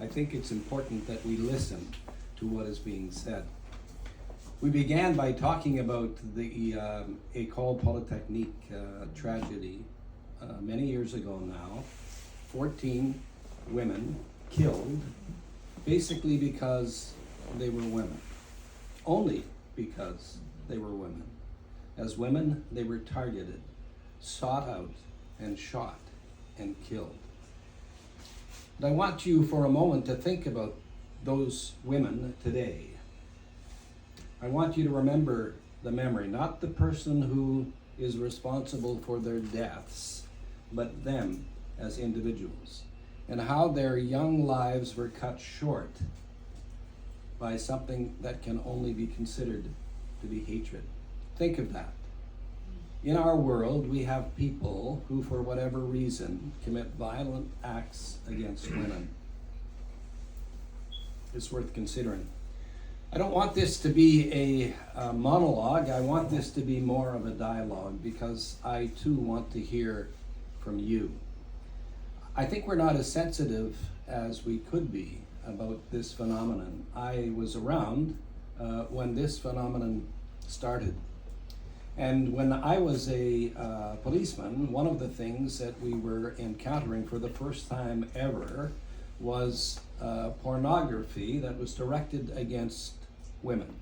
I think it's important that we listen to what is being said. We began by talking about the École Polytechnique tragedy many years ago now. 14 women killed basically because they were women. Only because they were women. As women, they were targeted, sought out, and shot and killed. And I want you for a moment to think about those women today. I want you to remember the memory, not the person who is responsible for their deaths, but them as individuals, and how their young lives were cut short by something that can only be considered to be hatred. Think of that. In our world, we have people who, for whatever reason, commit violent acts against women. It's worth considering. I don't want this to be a monologue. I want this to be more of a dialogue, because I too want to hear from you. I think we're not as sensitive as we could be about this phenomenon. I was around when this phenomenon started. And when I was a policeman, one of the things that we were encountering for the first time ever was pornography that was directed against women.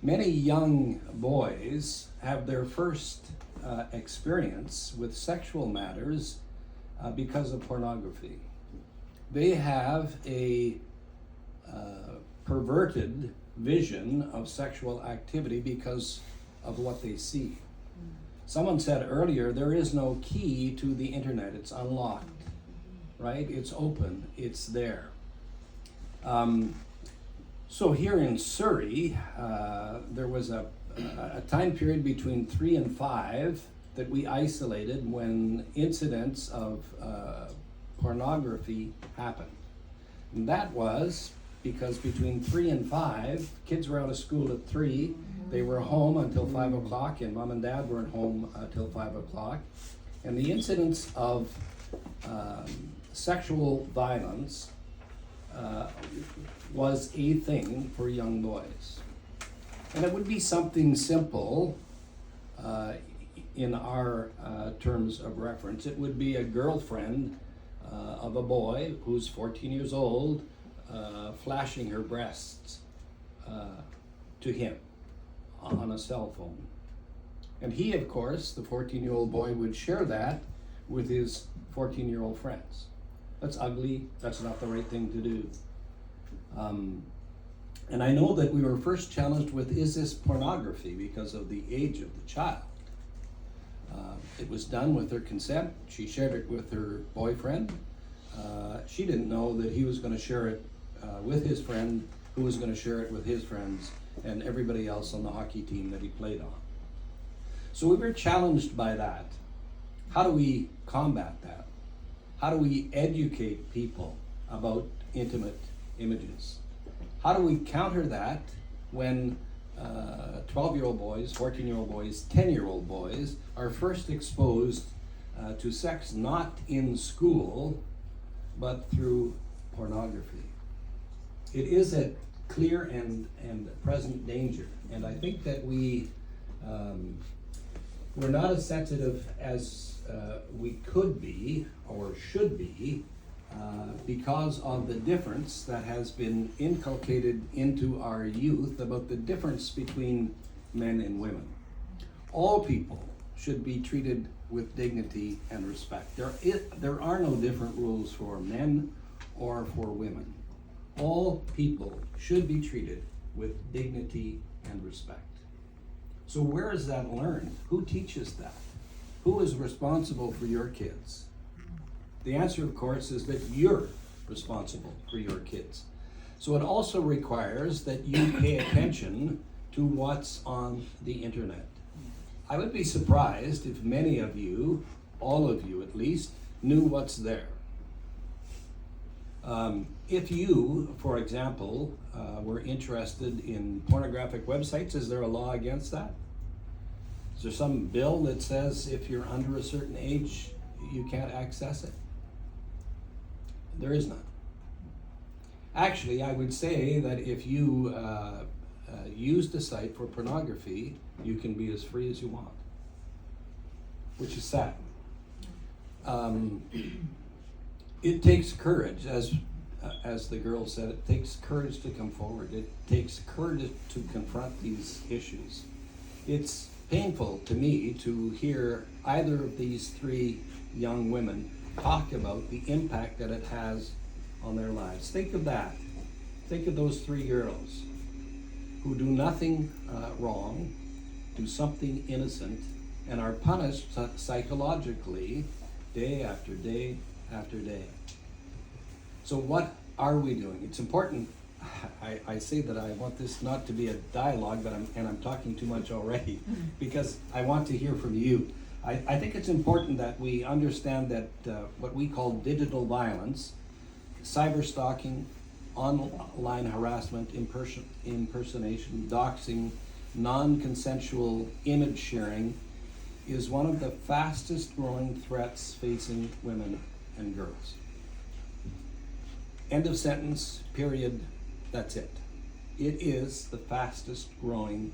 Many young boys have their first experience with sexual matters because of pornography. They have a perverted vision of sexual activity because of what they see. Someone said earlier, there is no key to the internet. It's unlocked, right? It's open, it's there. So here in Surrey, there was a time period between 3 and 5 that we isolated when incidents of pornography happened. And that was because between 3 and 5, kids were out of school at 3, they were home until 5 o'clock, and mom and dad weren't home until 5 o'clock. And the incidence of sexual violence was a thing for young boys. And it would be something simple in our terms of reference. It would be a girlfriend of a boy who's 14 years old flashing her breasts to him on a cell phone. And he, of course, the 14-year-old boy, would share that with his 14-year-old friends. That's ugly. That's not the right thing to do. And I know that we were first challenged with, is this pornography, because of the age of the child. It was done with her consent. She shared it with her boyfriend. She didn't know that he was going to share it with his friend, who was going to share it with his friends and everybody else on the hockey team that he played on. So we were challenged by that. How do we combat that? How do we educate people about intimate images? How do we counter that when 12-year-old boys, 14-year-old boys, 10-year-old boys are first exposed to sex not in school, but through pornography? It is a clear and present danger, and I think that we're not as sensitive as we could be or should be because of the difference that has been inculcated into our youth about the difference between men and women. All people should be treated with dignity and respect. There are no different rules for men or for women. All people should be treated with dignity and respect. So where is that learned? Who teaches that? Who is responsible for your kids? The answer, of course, is that you're responsible for your kids. So it also requires that you pay attention to what's on the internet. I would be surprised if many of you, all of you at least, knew what's there. If you, for example, were interested in pornographic websites, is there a law against that? Is there some bill that says if you're under a certain age, you can't access it? There is none. Actually, I would say that if you use the site for pornography, you can be as free as you want, which is sad. It takes courage, as the girl said, it takes courage to come forward. It takes courage to confront these issues. It's painful to me to hear either of these three young women talk about the impact that it has on their lives. Think of that. Think of those three girls who do nothing wrong, do something innocent, and are punished psychologically day after day after day. So what are we doing? It's important. I say that I want this not to be a dialogue, but I'm talking too much already because I want to hear from you. I think it's important that we understand that what we call digital violence, cyber stalking, online harassment, impersonation, doxing, non-consensual image sharing is one of the fastest growing threats facing women and girls. End of sentence, period, that's it. It is the fastest growing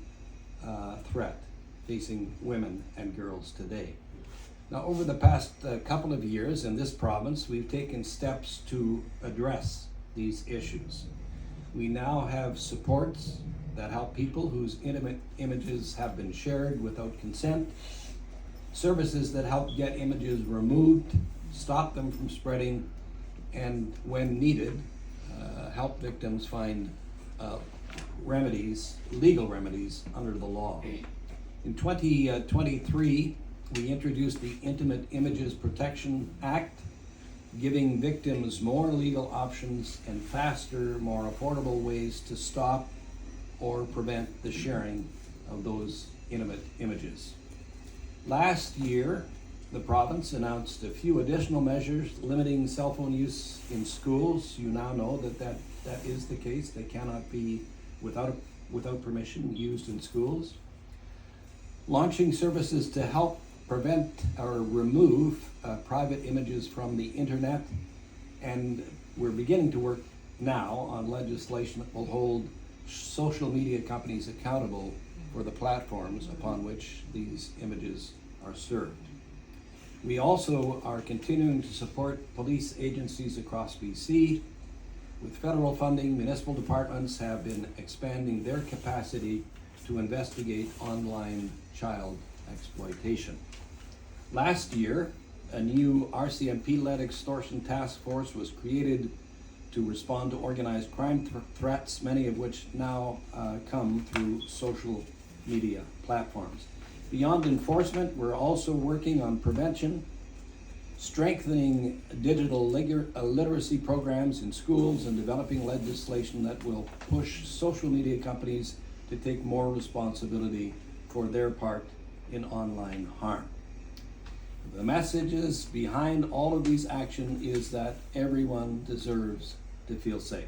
threat facing women and girls today. Now, over the past couple of years in this province, we've taken steps to address these issues. We now have supports that help people whose intimate images have been shared without consent, services that help get images removed, stop them from spreading, and when needed, help victims find remedies, legal remedies under the law. In 2023, we introduced the Intimate Images Protection Act, giving victims more legal options and faster, more affordable ways to stop or prevent the sharing of those intimate images. Last year, the province announced a few additional measures limiting cell phone use in schools. You now know that is the case. They cannot be, without permission, used in schools. Launching services to help prevent or remove private images from the internet, and we're beginning to work now on legislation that will hold social media companies accountable for the platforms upon which these images are served. We also are continuing to support police agencies across BC. With federal funding, municipal departments have been expanding their capacity to investigate online child exploitation. Last year, a new RCMP-led extortion task force was created to respond to organized crime threats, many of which now come through social media platforms. Beyond enforcement, we're also working on prevention, strengthening digital literacy programs in schools, and developing legislation that will push social media companies to take more responsibility for their part in online harm. The messages behind all of these actions is that everyone deserves to feel safe.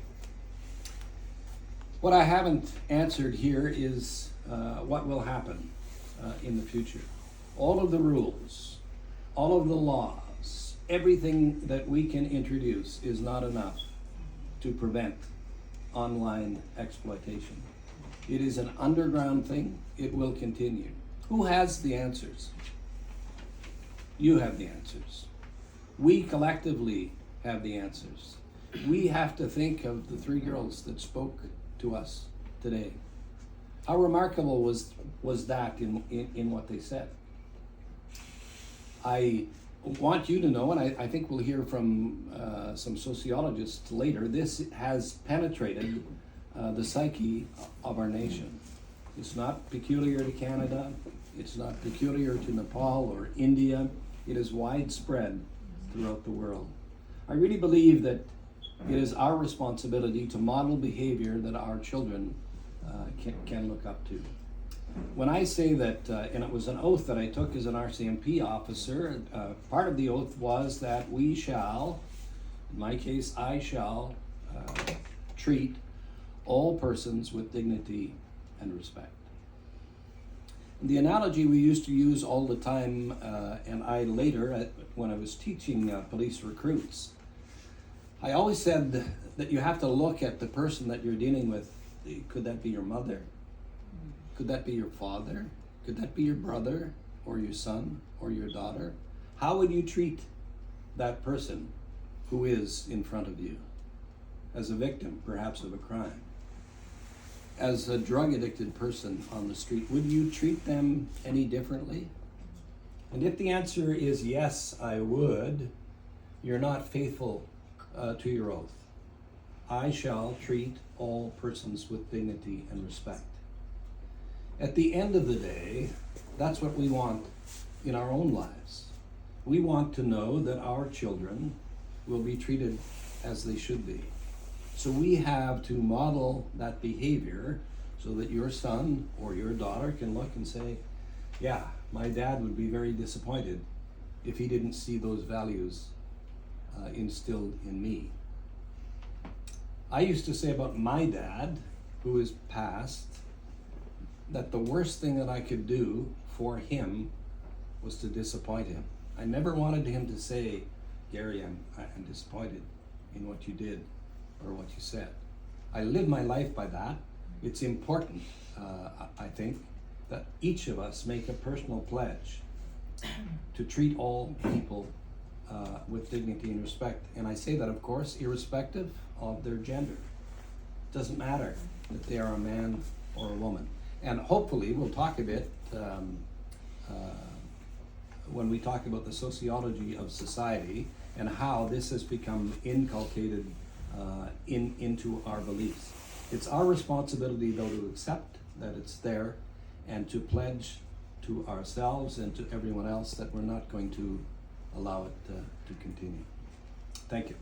What I haven't answered here is what will happen in the future. All of the rules, all of the laws, everything that we can introduce is not enough to prevent online exploitation. It is an underground thing. It will continue. Who has the answers? You have the answers. We collectively have the answers. We have to think of the three girls that spoke to us today. How remarkable was that in what they said? I want you to know, and I think we'll hear from some sociologists later, this has penetrated the psyche of our nation. It's not peculiar to Canada. It's not peculiar to Nepal or India. It is widespread throughout the world. I really believe that it is our responsibility to model behavior that our children can look up to. When I say that, and it was an oath that I took as an RCMP officer, part of the oath was that we shall, in my case, I shall treat all persons with dignity and respect. The analogy we used to use all the time, and I later, when I was teaching police recruits, I always said that you have to look at the person that you're dealing with. Could that be your mother? Could that be your father? Could that be your brother or your son or your daughter? How would you treat that person who is in front of you? As a victim, perhaps, of a crime? As a drug-addicted person on the street, would you treat them any differently? And if the answer is yes, I would, you're not faithful to your oath. I shall treat all persons with dignity and respect. At the end of the day, that's what we want in our own lives. We want to know that our children will be treated as they should be. So we have to model that behavior so that your son or your daughter can look and say, yeah, my dad would be very disappointed if he didn't see those values instilled in me. I used to say about my dad, who is passed, that the worst thing that I could do for him was to disappoint him. I never wanted him to say, Garry, I'm disappointed in what you did or what you said. I live my life by that. It's important, I think, that each of us make a personal pledge to treat all people with dignity and respect. And I say that, of course, irrespective of their gender. It doesn't matter that they are a man or a woman. And hopefully we'll talk a bit when we talk about the sociology of society and how this has become inculcated into our beliefs. It's our responsibility, though, to accept that it's there and to pledge to ourselves and to everyone else that we're not going to allow it to continue. Thank you.